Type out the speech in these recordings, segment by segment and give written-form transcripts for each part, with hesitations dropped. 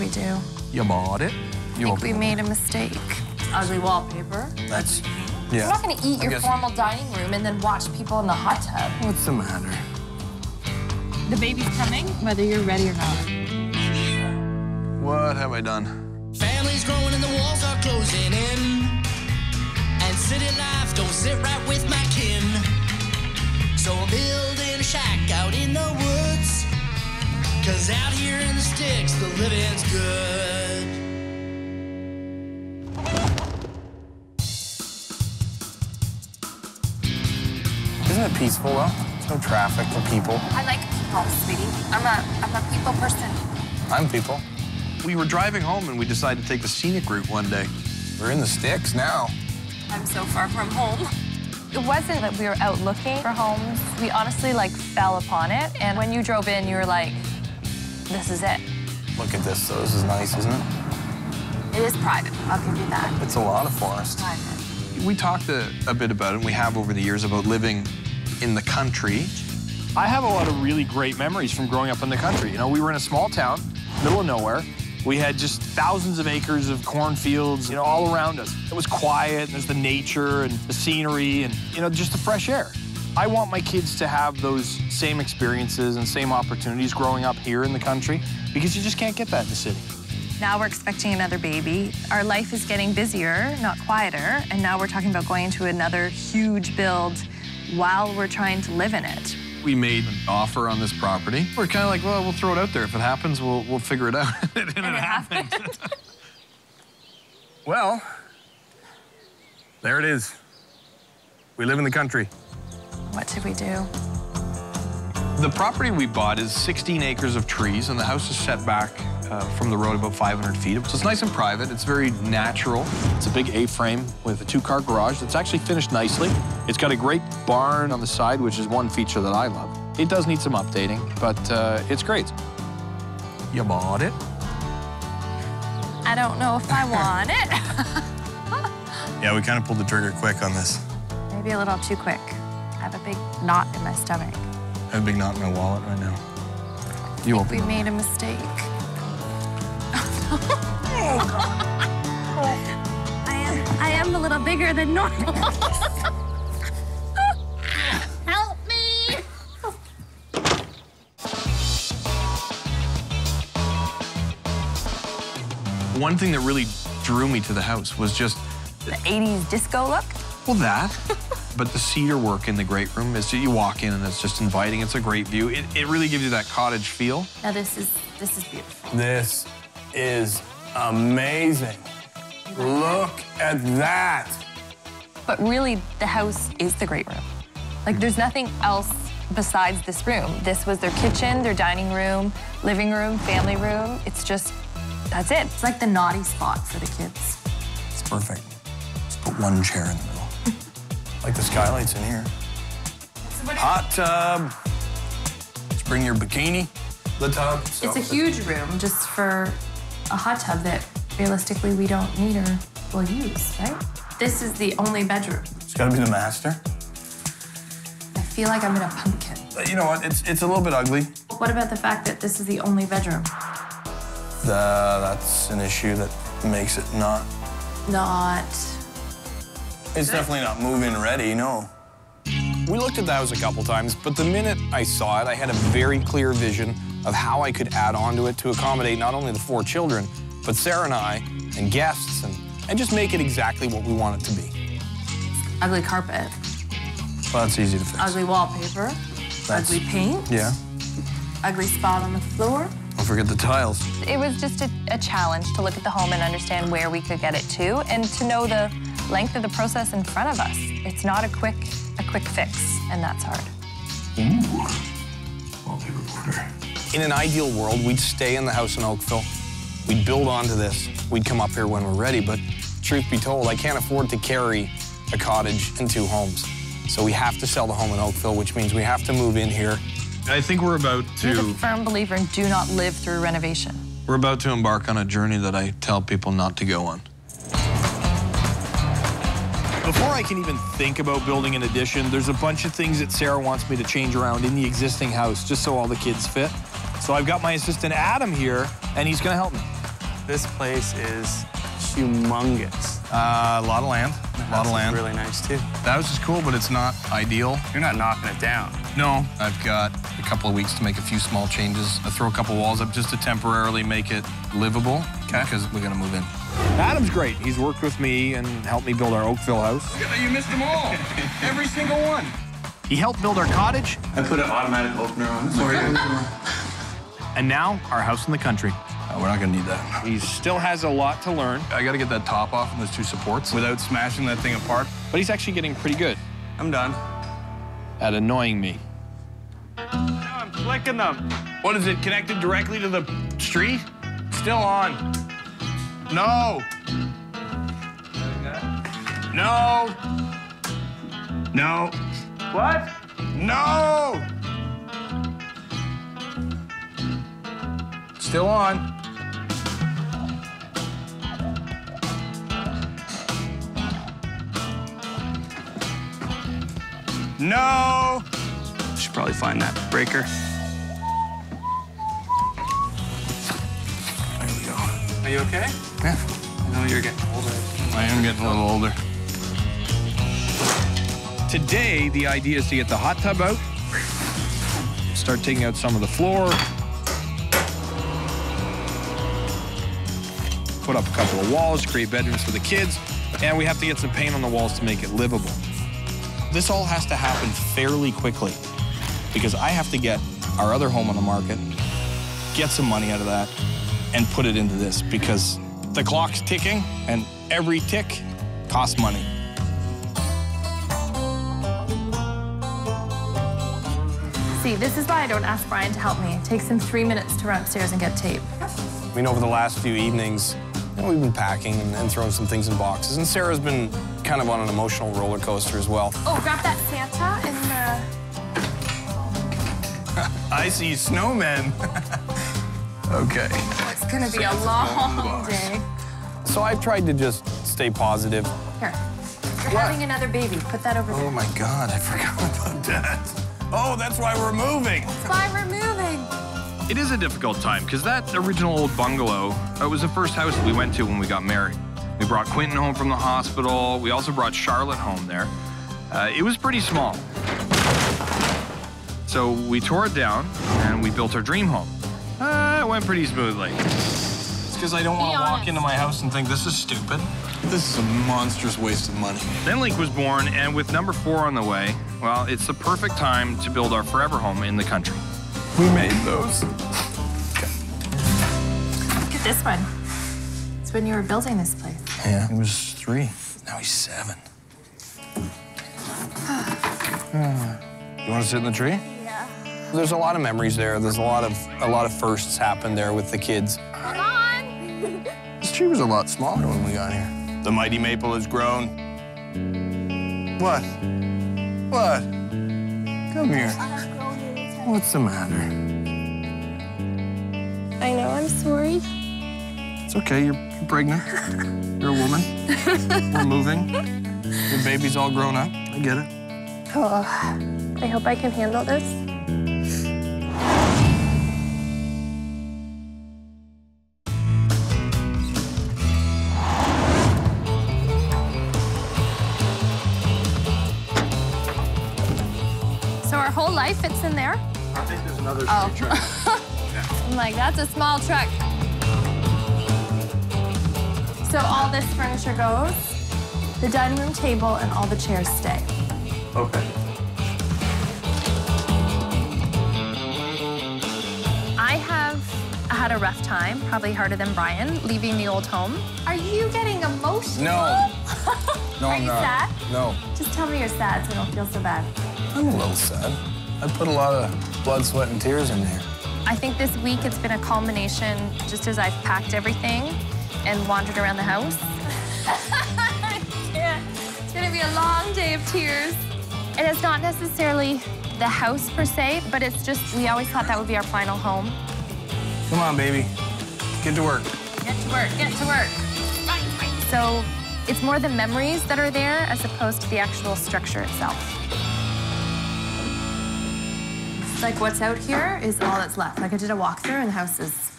we do? You bought it. I think we made a mistake. Ugly wallpaper. That's, yeah. You're not going to eat your formal dining room and then watch people in the hot tub. What's the matter? The baby's coming, whether you're ready or not. What have I done? Families growing and the walls are closing in. And city life don't sit right with my kin. So I'm building a shack out in the woods. 'Cause out here in the sticks, the living's good. Isn't it peaceful, though? There's no traffic, no people. I like people, sweetie. I'm a people person. I'm people. We were driving home and we decided to take the scenic route one day. We're in the sticks now. I'm so far from home. It wasn't that we were out looking for homes. We honestly, fell upon it. And when you drove in, you were like, this is it. Look at this, though. This is nice, isn't it? It is private. I'll give you that. It's a lot of forest. Private. We talked a bit about it, and we have over the years, about living in the country. I have a lot of really great memories from growing up in the country. You know, we were in a small town, middle of nowhere. We had just thousands of acres of cornfields, all around us. It was quiet, and there's the nature and the scenery and, just the fresh air. I want my kids to have those same experiences and same opportunities growing up here in the country, because you just can't get that in the city. Now we're expecting another baby. Our life is getting busier, not quieter, and now we're talking about going into another huge build while we're trying to live in it. We made an offer on this property. We're kind of like, well, we'll throw it out there. If it happens, we'll figure it out. and it happened. Well, there it is. We live in the country. What did we do? The property we bought is 16 acres of trees, and the house is set back from the road about 500 feet. So it's nice and private. It's very natural. It's a big A-frame with a two-car garage that's actually finished nicely. It's got a great barn on the side, which is one feature that I love. It does need some updating, but it's great. You bought it? I don't know if I want it. Yeah, we kind of pulled the trigger quick on this. Maybe a little too quick. I have a big knot in my stomach. I have a big knot in my wallet right now. I think we made a mistake. I am a little bigger than normal. Help me! One thing that really drew me to the house was just The 80s disco look? well, that. But the cedar work in the great room is you walk in and it's just inviting. It's a great view. It really gives you that cottage feel. Now this is beautiful. This is amazing. Look at that. But really, the house is the great room. There's nothing else besides this room. This was their kitchen, their dining room, living room, family room. It's just, that's it. It's like the naughty spot for the kids. It's perfect. Just put one chair in the middle. Like the skylights in here. Hot tub. Just bring your bikini. The tub. It's a huge room just for a hot tub that realistically we don't need or will use, right? This is the only bedroom. It's gotta be the master. I feel like I'm in a pumpkin. You know what? It's a little bit ugly. What about the fact that this is the only bedroom? That's an issue that makes it not. It's definitely not move-in ready, no. We looked at the house a couple times, but the minute I saw it, I had a very clear vision of how I could add on to it to accommodate not only the 4 children, but Sarah and I, and guests, and just make it exactly what we want it to be. Ugly carpet. Well, that's easy to fix. Ugly wallpaper. Ugly paint. Yeah. Ugly spot on the floor. Don't forget the tiles. It was just a challenge to look at the home and understand where we could get it to, and to know the length of the process in front of us. It's not a quick fix, and that's hard. In an ideal world, we'd stay in the house in Oakville. We'd build onto this. We'd come up here when we're ready, but truth be told, I can't afford to carry a cottage and 2 homes. So we have to sell the home in Oakville, which means we have to move in here. I think we're about You're to... a firm believer in do not live through renovation. We're about to embark on a journey that I tell people not to go on. Before I can even think about building an addition, there's a bunch of things that Sarah wants me to change around in the existing house, just so all the kids fit. So I've got my assistant Adam here, and he's gonna help me. This place is humongous. A lot of land. A lot of land. Really nice, too. The house is cool, but it's not ideal. You're not knocking it down. No, I've got a couple of weeks to make a few small changes. I throw a couple walls up just to temporarily make it livable, because we're gonna move in. Adam's great. He's worked with me and helped me build our Oakville house. You missed them all. Every single one. He helped build our cottage, I put an automatic opener on it. Sorry. and now our house in the country. We're not gonna need that. He still has a lot to learn, I gotta get that top off and those two supports without smashing that thing apart. but he's actually getting pretty good I'm done. at annoying me. I'm flicking them. What is it, connected directly to the street? Still on. No. No. No. What? No. Still on. No. Should probably find that breaker. There we go. Are you okay? Yeah. I know you're getting older. I am getting a little older. Today, the idea is to get the hot tub out, start taking out some of the floor, put up a couple of walls, create bedrooms for the kids, and we have to get some paint on the walls to make it livable. This all has to happen fairly quickly because I have to get our other home on the market, get some money out of that, and put it into this because the clock's ticking and every tick costs money. See, this is why I don't ask Brian to help me. It takes him 3 minutes to run upstairs and get tape. I mean, over the last few evenings, we've been packing and throwing some things in boxes, and Sarah's been kind of on an emotional roller coaster as well. Oh, grab that Santa in the... I see snowmen. Okay. It's gonna be a long day. So I've tried to just stay positive. Here, you're having another baby. Put that over there. Oh my God, I forgot about that. Oh, that's why we're moving. That's why we're moving. It is a difficult time because that original old bungalow, it was the first house we went to when we got married. We brought Quentin home from the hospital. We also brought Charlotte home there. It was pretty small. So we tore it down and we built our dream home. It went pretty smoothly. It's because I don't want to walk into my house and think this is stupid. This is a monstrous waste of money. Then Link was born, and with number 4 on the way, well, it's the perfect time to build our forever home in the country. We made those. Look at this one. It's when you were building this place. Yeah, he was 3. Now he's 7. You want to sit in the tree? Yeah. There's a lot of memories there. There's a lot of firsts happened there with the kids. Come on. This tree was a lot smaller when we got here. The mighty maple has grown. What? What? Come here. What's the matter? I know, I'm sorry. It's okay, you're pregnant. You're a woman. We're moving. Your baby's all grown up. I get it. Oh, I hope I can handle this. So our whole life fits in there? I think there's another truck. I'm like, that's a small truck. So all this furniture goes, the dining room table and all the chairs stay. Okay. I have had a rough time, probably harder than Brian, leaving the old home. Are you getting emotional? No. No, Are I'm you not. sad? No. Just tell me you're sad so I don't feel so bad. I'm a little sad. I put a lot of blood, sweat, and tears in there. I think this week it's been a culmination just as I've packed everything and wandered around the house. I can't. It's gonna be a long day of tears. And it's not necessarily the house per se, but it's just, we always thought that would be our final home. Come on, baby. Get to work. Get to work, get to work. So it's more the memories that are there as opposed to the actual structure itself. It's like what's out here is all that's left. Like I did a walkthrough and the house is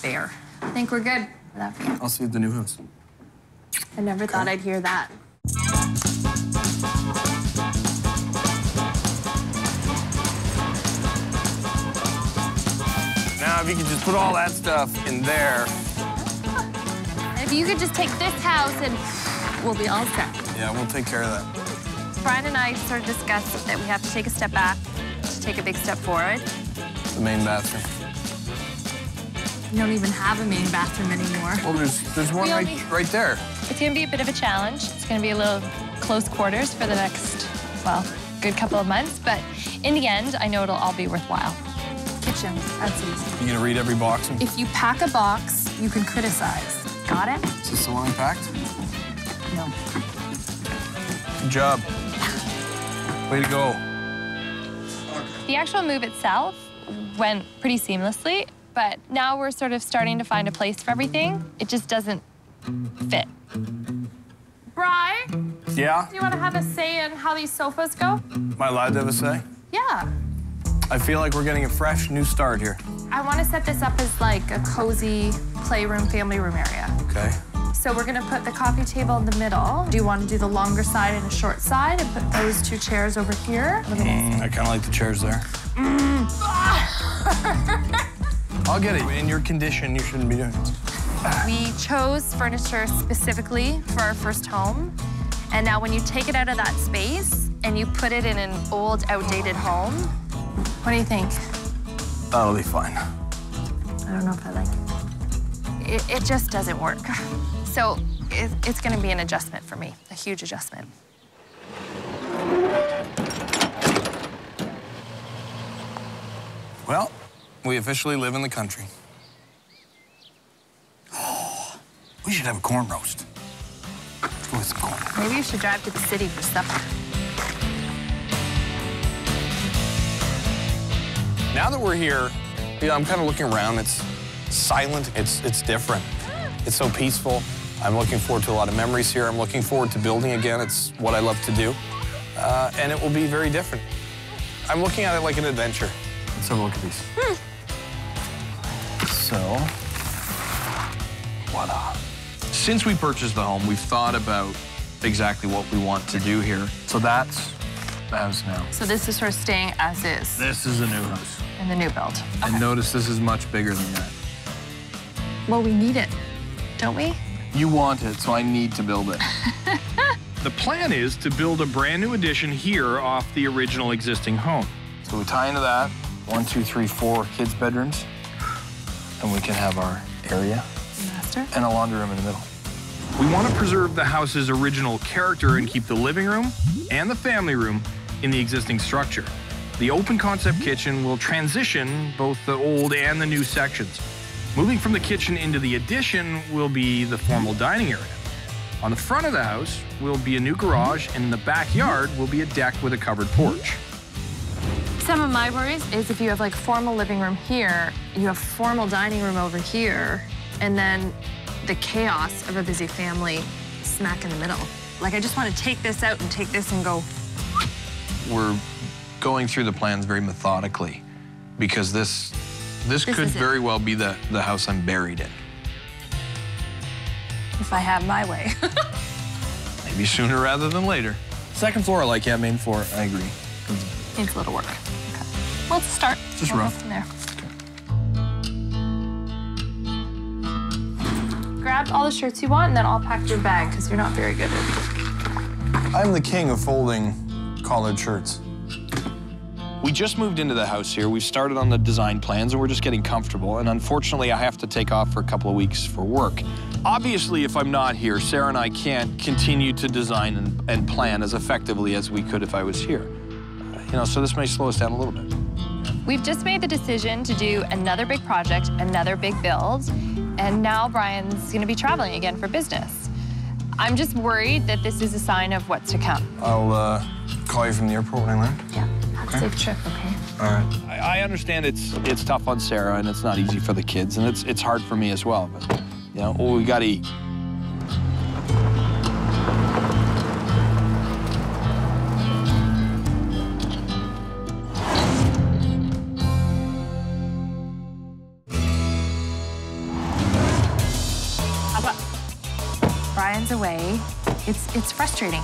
bare. I think we're good. That for you. I'll see you at the new house. I never thought I'd hear that. Now, if you could just put all that stuff in there. If you could just take this house and we'll be all set. Yeah, we'll take care of that. Brian and I sort of discussed that we have to take a step back to take a big step forward. The main bathroom. We don't even have a main bathroom anymore. Well, there's one right there. It's gonna be a bit of a challenge. It's gonna be a little close quarters for the next, well, good couple of months, but in the end, I know it'll all be worthwhile. Kitchen, that's easy. You gonna read every box? If you pack a box, you can criticize. Got it? Is this the one I packed? No. Good job. Way to go. The actual move itself went pretty seamlessly, but now we're sort of starting to find a place for everything. It just doesn't fit. Bri, Yeah? do you want to have a say in how these sofas go? Am I allowed to have a say? Yeah. I feel like we're getting a fresh new start here. I want to set this up as like a cozy playroom, family room area. Okay. So we're gonna put the coffee table in the middle. Do you want to do the longer side and a short side and put those two chairs over here? I kind of like the chairs there. I'll get it. In your condition, you shouldn't be doing this. We chose furniture specifically for our first home. And now when you take it out of that space and you put it in an old, outdated home, what do you think? That'll be fine. I don't know if I like it. It just doesn't work. So it's gonna be an adjustment for me, a huge adjustment. Well, we officially live in the country. We should have a corn roast. Let's go with some corn. Maybe you should drive to the city for supper. Now that we're here, I'm kind of looking around. It's silent. It's different. It's so peaceful. I'm looking forward to a lot of memories here. I'm looking forward to building again. It's what I love to do. And it will be very different. I'm looking at it like an adventure. Let's have a look at these. So, voila. Since we purchased the home, we've thought about exactly what we want to do here. So that's the house now. So this is sort of staying as is This is a new house. in the new build. And notice this is much bigger than that. Well, we need it, don't we? You want it, so I need to build it. The plan is to build a brand new addition here off the original existing home. So we tie into that. 1, 2, 3, 4 kids' bedrooms. And we can have our area Master? and a laundry room in the middle. We want to preserve the house's original character and keep the living room and the family room in the existing structure. The open concept kitchen will transition both the old and the new sections. Moving from the kitchen into the addition will be the formal dining area. On the front of the house will be a new garage, and in the backyard will be a deck with a covered porch. Some of my worries is if you have like formal living room here, you have formal dining room over here, and then the chaos of a busy family smack in the middle. Like I just want to take this out and take this and go. We're going through the plans very methodically because this could very well be the house I'm buried in. If I have my way. Maybe sooner rather than later. Second floor, I like. Yeah, main floor, I agree. Needs a little work. Okay. Well, let's start. Just We'll go rough. from there. Grab all the shirts you want, and then I'll pack your bag because you're not very good at it. I'm the king of folding collared shirts. We just moved into the house here. We've started on the design plans, and we're just getting comfortable. And unfortunately, I have to take off for a couple of weeks for work. Obviously, if I'm not here, Sarah and I can't continue to design and plan as effectively as we could if I was here. So this may slow us down a little bit. We've just made the decision to do another big project, another big build, and now Brian's going to be traveling again for business. I'm just worried that this is a sign of what's to come. I'll call you from the airport when I land. Yeah, have a safe trip, okay? All right. I understand it's tough on Sarah, and it's not easy for the kids, and it's hard for me as well. But we got to eat. Brian's away, it's frustrating.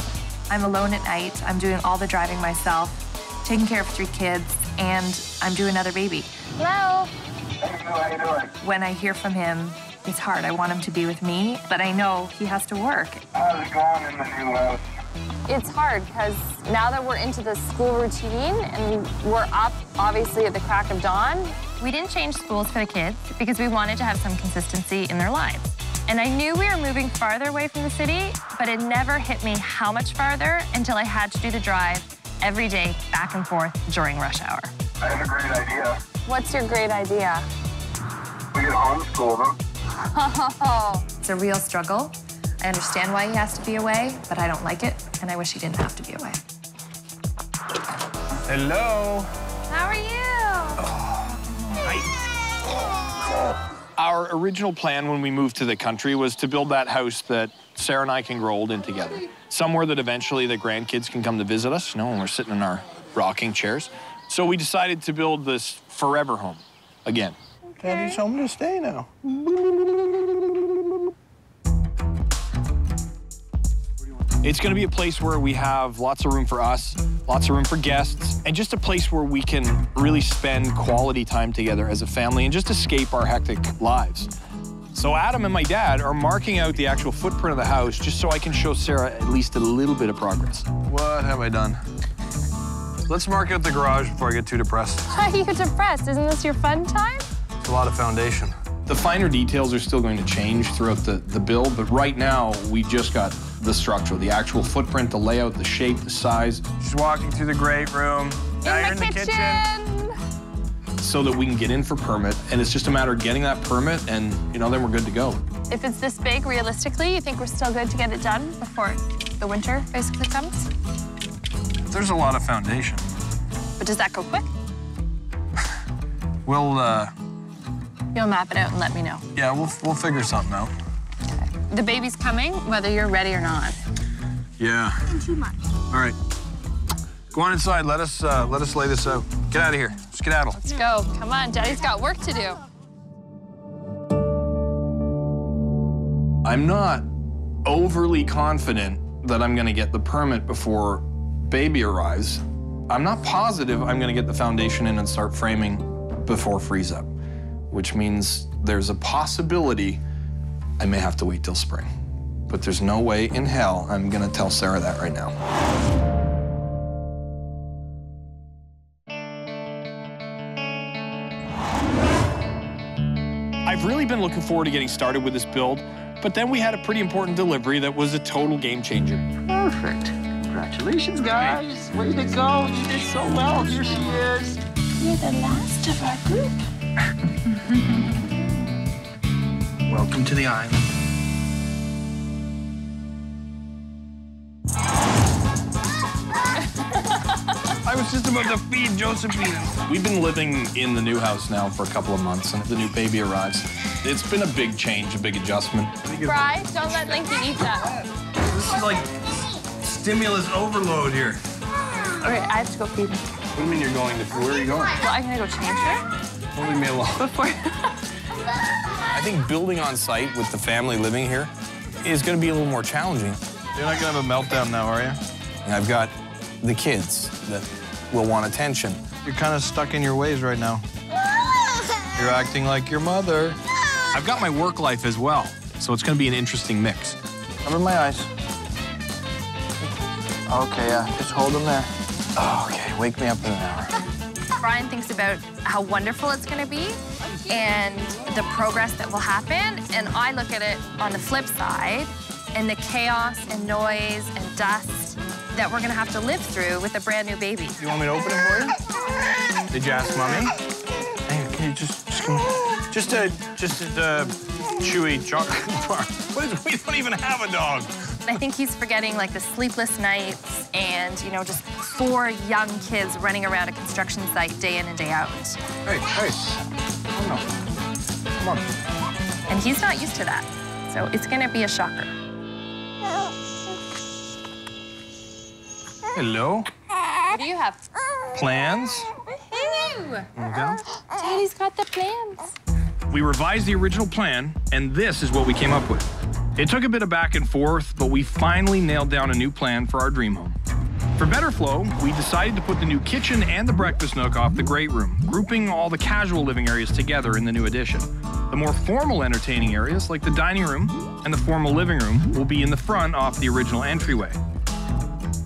I'm alone at night. I'm doing all the driving myself, taking care of 3 kids, and I'm due another baby. Hello. Hey, how you doing? When I hear from him, it's hard. I want him to be with me, but I know he has to work. How's it going in the new house? It's hard because now that we're into the school routine and we're up, obviously, at the crack of dawn, we didn't change schools for the kids because we wanted to have some consistency in their lives. And I knew we were moving farther away from the city, but it never hit me how much farther until I had to do the drive every day back and forth during rush hour. I have a great idea. What's your great idea? We could homeschool them. Oh, it's a real struggle. I understand why he has to be away, but I don't like it, and I wish he didn't have to be away. Hello. How are you? Our original plan when we moved to the country was to build that house that Sarah and I can grow old in together. Somewhere that eventually the grandkids can come to visit us, you know, when we're sitting in our rocking chairs. So we decided to build this forever home again. Daddy's home to stay now. It's going to be a place where we have lots of room for us, lots of room for guests, and just a place where we can really spend quality time together as a family and just escape our hectic lives. So Adam and my dad are marking out the actual footprint of the house just so I can show Sarah at least a little bit of progress. What have I done? Let's mark out the garage before I get too depressed. Why are you depressed? Isn't this your fun time? It's a lot of foundation. The finer details are still going to change throughout the build, but right now we just got the structure, the actual footprint, the layout, the shape, the size. Just walking through the great room. Now you're in the kitchen. So that we can get in for permit, and it's just a matter of getting that permit, and you know, then we're good to go. If it's this big, realistically, you think we're still good to get it done before the winter basically comes? There's a lot of foundation. But does that go quick? We'll, You'll map it out and let me know. yeah, we'll figure something out. Okay. The baby's coming, whether you're ready or not. Yeah. In 2 months. All right. Go on inside. Let us lay this out. Get out of here. Skedaddle. Let's go. Come on, Daddy's got work to do. I'm not overly confident that I'm gonna get the permit before baby arrives. I'm not positive I'm gonna get the foundation in and start framing before freeze up, which means there's a possibility I may have to wait till spring. But there's no way in hell I'm gonna tell Sarah that right now. I've really been looking forward to getting started with this build, but then we had a pretty important delivery that was a total game changer. Perfect. Congratulations, guys. Way to go. You did so well. Here she is. You're the last of our group. Welcome to the island. I was just about to feed Josephine. We've been living in the new house now for a couple of months, and the new baby arrives. It's been a big change, a big adjustment. Bri, don't let Lincoln eat that. This is like stimulus overload here. Okay, I have to go feed him. What do you mean you're going to? Where are you going? Well, I'm gonna go change her Don't leave me alone. before. I think building on site with the family living here is going to be a little more challenging. You're not going to have a meltdown now, are you? And I've got the kids that will want attention. You're kind of stuck in your ways right now. You're acting like your mother. I've got my work life as well, so it's going to be an interesting mix. Cover my eyes. Okay, yeah, just hold them there. Okay, wake me up in an hour. Brian thinks about how wonderful it's gonna be and the progress that will happen, and I look at it on the flip side and the chaos and noise and dust that we're gonna have to live through with a brand new baby. You want me to open it for you? Did you ask Mommy? Hey, can you just come on? Just a chewy chocolate bar. We don't even have a dog. I think he's forgetting like the sleepless nights and, you know, just 4 young kids running around a construction site day in and day out. Hey. Oh, no. Come on. And he's not used to that. So it's gonna be a shocker. Hello. What do you have? Plans? Ew. Daddy's got the plans. We revised the original plan, and this is what we came up with. It took a bit of back and forth, but we finally nailed down a new plan for our dream home. For better flow, we decided to put the new kitchen and the breakfast nook off the great room, grouping all the casual living areas together in the new addition. The more formal entertaining areas, like the dining room and the formal living room, will be in the front off the original entryway.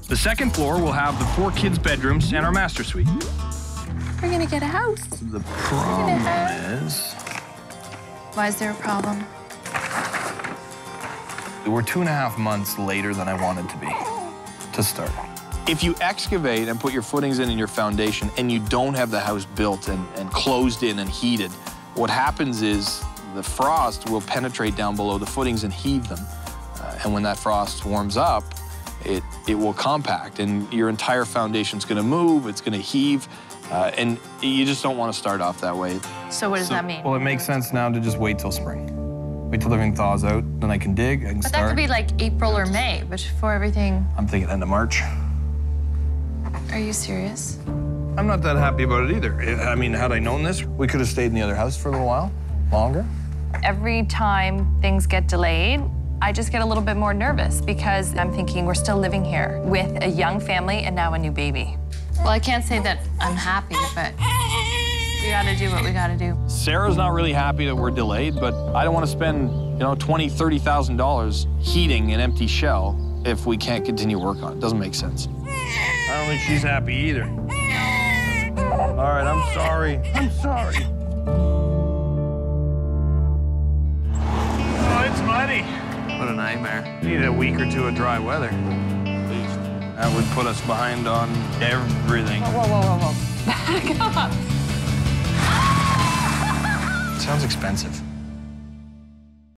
The second floor will have the 4 kids' bedrooms and our master suite. We're gonna get a house. The problem is... Why is there a problem? We're 2.5 months later than I wanted to be to start. If you excavate and put your footings in and your foundation and you don't have the house built and closed in and heated, what happens is the frost will penetrate down below the footings and heave them. And when that frost warms up, it will compact and your entire foundation's gonna move, it's gonna heave, and you just don't wanna start off that way. So what does that mean? Well, it makes sense now to just wait till spring. Wait till everything thaws out, then I can dig, I can start. But that could be like April or May, but before everything... I'm thinking end of March. Are you serious? I'm not that happy about it either. I mean, had I known this, we could have stayed in the other house for a little while longer. Every time things get delayed, I just get a little bit more nervous because I'm thinking we're still living here with a young family and now a new baby. Well, I can't say that I'm happy, but we gotta do what we gotta do. Sarah's not really happy that we're delayed, but I don't want to spend, $20,000, $30,000 heating an empty shell if we can't continue work on it. Doesn't make sense. I don't think she's happy either. All right, I'm sorry. I'm sorry. Oh, it's muddy. What a nightmare. We need a week or two of dry weather. That would put us behind on everything. Whoa. Back up. Sounds expensive.